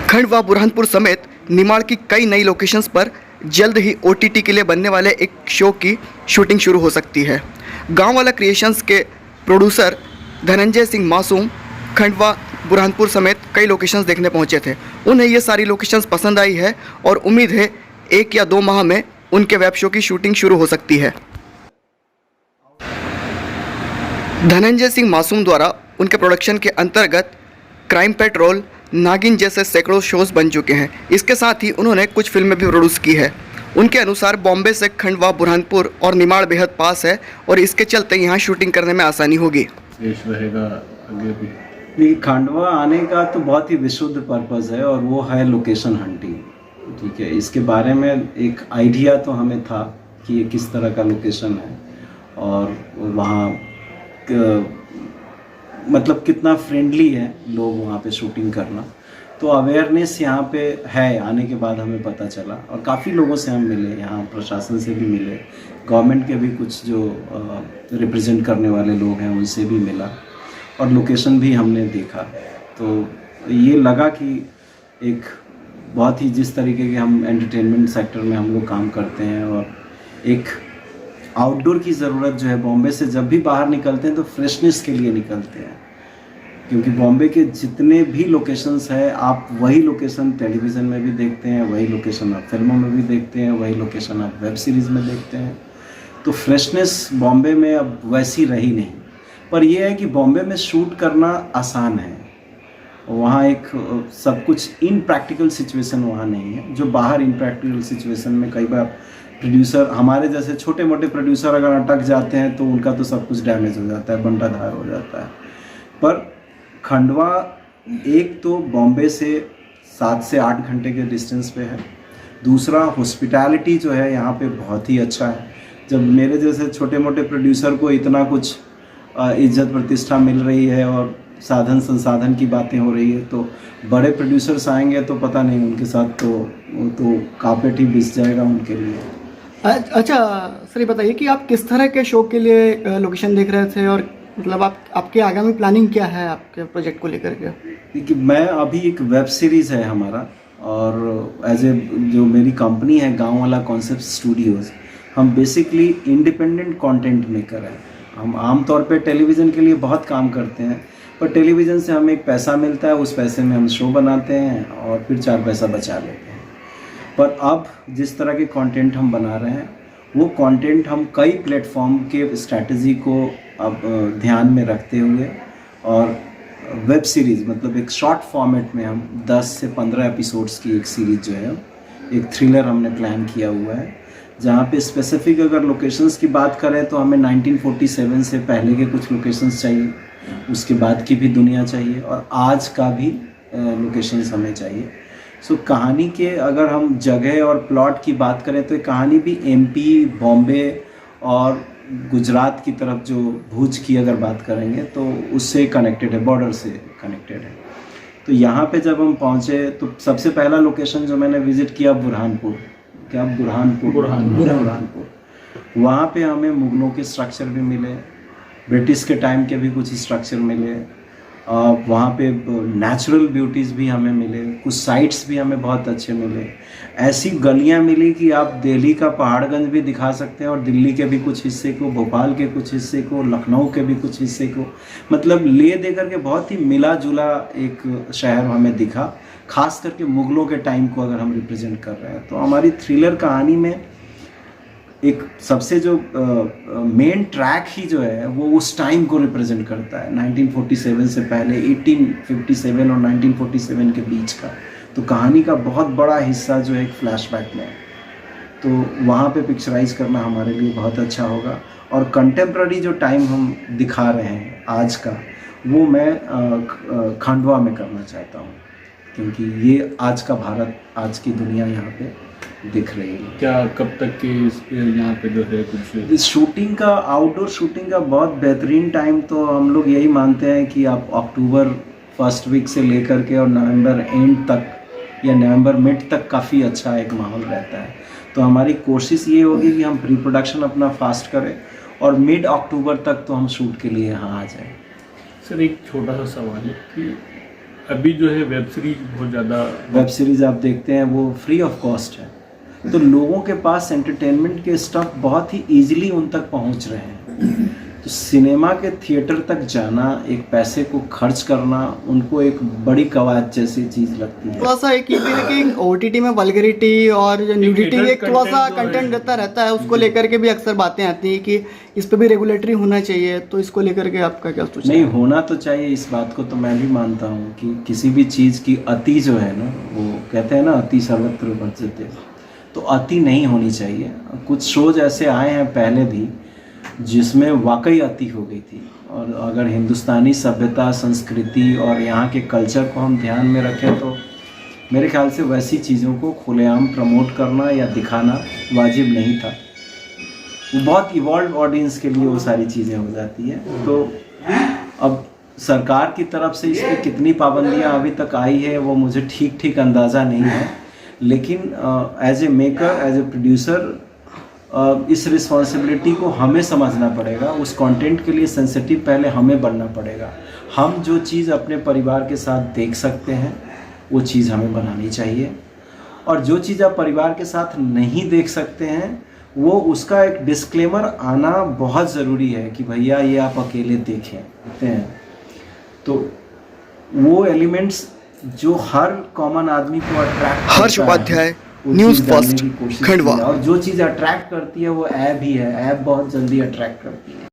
खंडवा बुरहानपुर समेत निमाड़ की कई नई लोकेशंस पर जल्द ही ओटीटी के लिए बनने वाले एक शो की शूटिंग शुरू हो सकती है। गांव वाला क्रिएशंस के प्रोड्यूसर धनंजय सिंह मासूम खंडवा बुरहानपुर समेत कई लोकेशंस देखने पहुंचे थे। उन्हें ये सारी लोकेशंस पसंद आई है और उम्मीद है 1 या 2 माह में उनके वेब शो की शूटिंग शुरू हो सकती है। धनंजय सिंह मासूम द्वारा उनके प्रोडक्शन के अंतर्गत क्राइम पेट्रोल, नागिन जैसे सैकड़ों शोज बन चुके हैं। इसके साथ ही उन्होंने कुछ फिल्में भी प्रोड्यूस की है। उनके अनुसार बॉम्बे से खंडवा, बुरहानपुर और निमाड़ बेहद पास है और इसके चलते यहाँ शूटिंग करने में आसानी होगी। देश रहेगा आगे भी। देखिए, खंडवा आने का तो बहुत ही विशुद्ध पर्पस है और वो है लोकेशन हंटिंग। ठीक है, इसके बारे में एक आइडिया तो हमें था कि ये किस तरह का लोकेशन है और वहाँ मतलब कितना फ्रेंडली है लोग वहाँ पे शूटिंग करना। तो अवेयरनेस यहाँ पे है, आने के बाद हमें पता चला और काफ़ी लोगों से हम मिले, यहाँ प्रशासन से भी मिले, गवर्नमेंट के भी कुछ जो रिप्रेजेंट करने वाले लोग हैं उनसे भी मिला और लोकेशन भी हमने देखा। तो ये लगा कि एक बहुत ही जिस तरीके के हम एंटरटेनमेंट सेक्टर में हम लोग काम करते हैं और एक आउटडोर की ज़रूरत जो है, बॉम्बे से जब भी बाहर निकलते हैं तो फ्रेशनेस के लिए निकलते हैं, क्योंकि बॉम्बे के जितने भी लोकेशंस हैं आप वही लोकेशन टेलीविज़न में भी देखते हैं, वही लोकेशन आप फिल्मों में भी देखते हैं, वही लोकेशन आप वेब सीरीज़ में देखते हैं। तो फ्रेशनेस बॉम्बे में अब वैसी रही नहीं। पर यह है कि बॉम्बे में शूट करना आसान है, वहाँ एक सब कुछ इनप्रैक्टिकल सिचुएशन वहाँ नहीं है, जो बाहर इनप्रैक्टिकल सिचुएशन में कई बार प्रोड्यूसर, हमारे जैसे छोटे मोटे प्रोड्यूसर अगर अटक जाते हैं तो उनका तो सब कुछ डैमेज हो जाता है, बंटाधार हो जाता है। पर खंडवा एक तो बॉम्बे से 7 से 8 घंटे के डिस्टेंस पे है, दूसरा हॉस्पिटैलिटी जो है यहाँ पे बहुत ही अच्छा है। जब मेरे जैसे छोटे मोटे प्रोड्यूसर को इतना कुछ इज्जत प्रतिष्ठा मिल रही है और साधन संसाधन की बातें हो रही है, तो बड़े प्रोड्यूसर्स आएंगे तो पता नहीं उनके साथ तो कार्पेट ही बिछ जाएगा उनके लिए। अच्छा सर, ये बताइए कि आप किस तरह के शो के लिए लोकेशन देख रहे थे और मतलब आपके आगामी प्लानिंग क्या है आपके प्रोजेक्ट को लेकर के? देखिए, मैं अभी एक वेब सीरीज़ है हमारा और एज ए जो मेरी कंपनी है गांव वाला कॉन्सेप्ट स्टूडियोज़, हम बेसिकली इंडिपेंडेंट कंटेंट मेकर हैं। हम आमतौर पे टेलीविज़न के लिए बहुत काम करते हैं, पर टेलीविज़न से हमें एक पैसा मिलता है, उस पैसे में हम शो बनाते हैं और फिर 4 पैसा बचा लेते हैं। पर अब जिस तरह के कंटेंट हम बना रहे हैं वो कंटेंट हम कई प्लेटफॉर्म के स्ट्रैटेजी को अब ध्यान में रखते हुए और वेब सीरीज़ मतलब एक शॉर्ट फॉर्मेट में हम 10 से 15 एपिसोड्स की एक सीरीज़ जो है, एक थ्रिलर हमने प्लान किया हुआ है, जहाँ पे स्पेसिफिक अगर लोकेशंस की बात करें तो हमें 1947 से पहले के कुछ लोकेशंस चाहिए, उसके बाद की भी दुनिया चाहिए और आज का भी लोकेशंस हमें चाहिए। सो कहानी के अगर हम जगह और प्लॉट की बात करें तो कहानी भी एमपी, बॉम्बे और गुजरात की तरफ जो भुज की अगर बात करेंगे तो उससे कनेक्टेड है, बॉर्डर से कनेक्टेड है। तो यहाँ पे जब हम पहुँचे तो सबसे पहला लोकेशन जो मैंने विज़िट किया बुरहानपुर, क्या बुरहानपुर, वहाँ पे हमें मुगलों के स्ट्रक्चर भी मिले, ब्रिटिश के टाइम के भी कुछ स्ट्रक्चर मिले, वहाँ पे नेचुरल ब्यूटीज़ भी हमें मिले, कुछ साइट्स भी हमें बहुत अच्छे मिले। ऐसी गलियाँ मिली कि आप दिल्ली का पहाड़गंज भी दिखा सकते हैं और दिल्ली के भी कुछ हिस्से को, भोपाल के कुछ हिस्से को, लखनऊ के भी कुछ हिस्से को, मतलब ले दे करके बहुत ही मिला जुला एक शहर हमें दिखा। खास करके मुग़लों के टाइम को अगर हम रिप्रेजेंट कर रहे हैं तो हमारी थ्रिलर कहानी में एक सबसे जो मेन ट्रैक ही जो है वो उस टाइम को रिप्रेजेंट करता है, 1947 से पहले, 1857 और 1947 के बीच का। तो कहानी का बहुत बड़ा हिस्सा जो है एक फ्लैशबैक में है, तो वहाँ पे पिक्चराइज करना हमारे लिए बहुत अच्छा होगा। और कंटेम्प्ररी जो टाइम हम दिखा रहे हैं आज का, वो मैं खंडवा में करना चाहता हूँ, क्योंकि ये आज का भारत, आज की दुनिया यहाँ पे दिख रही है। क्या कब तक के यहाँ पे जो है कुछ शूटिंग का, आउटडोर शूटिंग का बहुत बेहतरीन टाइम तो हम लोग यही मानते हैं कि आप अक्टूबर फर्स्ट वीक से लेकर के और नवंबर एंड तक या नवंबर मिड तक काफ़ी अच्छा एक माहौल रहता है। तो हमारी कोशिश ये होगी कि हम प्री प्रोडक्शन अपना फास्ट करें और मिड अक्टूबर तक तो हम शूट के लिए यहाँ आ जाएं। सर, एक छोटा सा सवाल है कि अभी जो है वेब सीरीज बहुत ज़्यादा वेब सीरीज़ आप देखते हैं वो फ्री ऑफ कॉस्ट है, तो लोगों के पास एंटरटेनमेंट के स्टफ बहुत ही इजीली उन तक पहुंच रहे हैं। तो सिनेमा के थिएटर तक जाना, एक पैसे को खर्च करना, उनको एक बड़ी कवायद जैसी चीज़ लगती है। थोड़ा सा एक ये भी है कि ओटीटी में वल्गरिटी और न्यूडिटी adult एक थोड़ा सा content जो है। कंटेंट रहता है उसको लेकर के भी अक्सर बातें आती हैं कि इस पे भी रेगुलेटरी होना चाहिए, तो इसको लेकर के आपका क्या सोच है? नहीं, होना तो चाहिए, इस बात को तो मैं भी मानता हूँ कि किसी भी चीज़ की अति जो है ना, वो कहते हैं ना अति सर्वत्र वर्ज्यते, तो अति नहीं होनी चाहिए। कुछ शोज ऐसे आए हैं पहले भी जिसमें वाकई अति हो गई थी, और अगर हिंदुस्तानी सभ्यता, संस्कृति और यहाँ के कल्चर को हम ध्यान में रखें तो मेरे ख्याल से वैसी चीज़ों को खुलेआम प्रमोट करना या दिखाना वाजिब नहीं था। वो बहुत इवॉल्व ऑडियंस के लिए वो सारी चीज़ें हो जाती हैं। तो अब सरकार की तरफ से इस पर कितनी पाबंदियां अभी तक आई है वो मुझे ठीक अंदाज़ा नहीं है, लेकिन as a maker, as a producer, इस रिस्पॉन्सिबिलिटी को हमें समझना पड़ेगा। उस कंटेंट के लिए सेंसिटिव पहले हमें बनना पड़ेगा। हम जो चीज़ अपने परिवार के साथ देख सकते हैं वो चीज़ हमें बनानी चाहिए, और जो चीज़ आप परिवार के साथ नहीं देख सकते हैं वो उसका एक डिस्क्लेमर आना बहुत ज़रूरी है कि भैया ये आप अकेले देखें हैं। तो वो एलिमेंट्स जो हर कॉमन आदमी को अट्रैक्ट हर्ष उपाध्याय, न्यूज़ फर्स्ट, खंडवा। और जो चीज़ अट्रैक्ट करती है वो ऐप ही है, ऐप बहुत जल्दी अट्रैक्ट करती है।